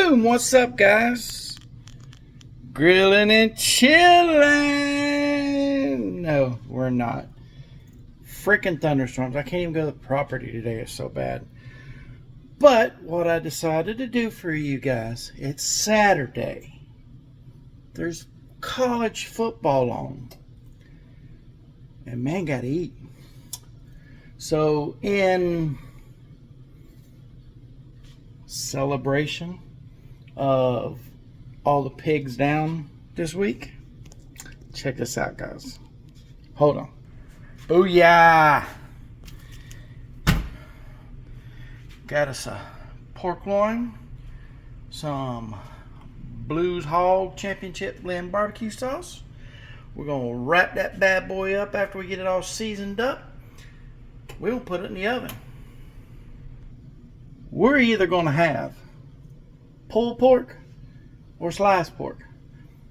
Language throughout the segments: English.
Boom! What's up, guys? Grilling and chilling. No, we're not. Freaking thunderstorms. I can't even go to the property today. It's so bad. But what I decided to do for you guys, it's Saturday. There's college football on. And man, gotta eat. So in celebration of all the pigs down this week, check this out, guys. Hold on. Booyah! Got us a pork loin, some Blues Hog Championship blend barbecue sauce. We're gonna wrap that bad boy up after we get it all seasoned up. We'll put it in the oven. We're either gonna have pulled pork or sliced pork.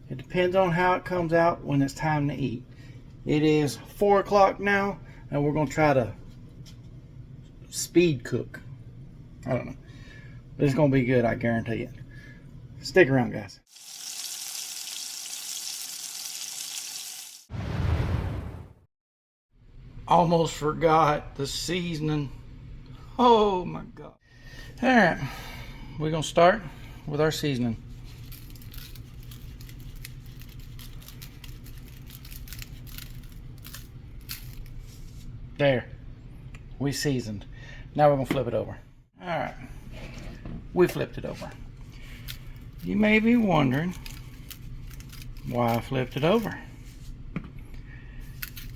It depends on how it comes out when it's time to eat. It is 4 o'clock now, and we're gonna try to speed cook. I don't know, but it's gonna be good, I guarantee it. Stick around, guys. Almost forgot the seasoning. Oh my God. All right, we're gonna start with our seasoning. There, we seasoned. Now we're gonna flip it over. All right, we flipped it over. You may be wondering why I flipped it over.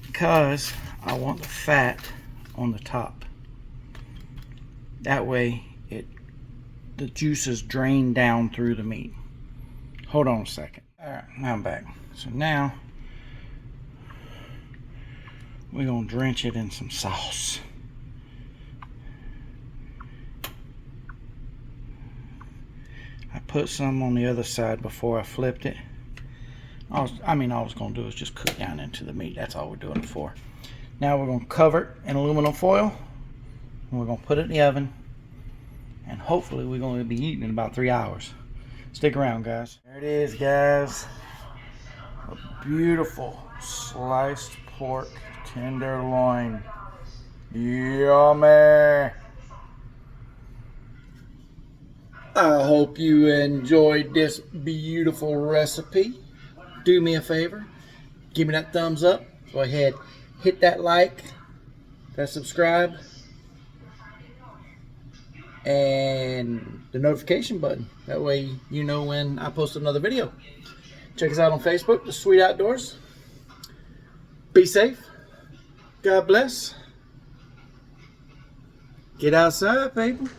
Because I want the fat on the top. That way the juices drain down through the meat. Hold on a second. All right, now I'm back. So now we're gonna drench it in some sauce. I put some on the other side before I flipped it. All I was gonna do is just cook down into the meat. That's all we're doing it for. Now we're gonna cover it in aluminum foil, and we're gonna put it in the oven, and hopefully we're gonna be eating in about 3 hours. Stick around, guys. There it is, guys. A beautiful sliced pork tenderloin. Yummy. I hope you enjoyed this beautiful recipe. Do me a favor, give me that thumbs up. Go ahead, hit that like, that subscribe, and the notification button. That way you know when I post another video. Check us out on Facebook, The Sweet Outdoors. Be safe. God bless. Get outside, people.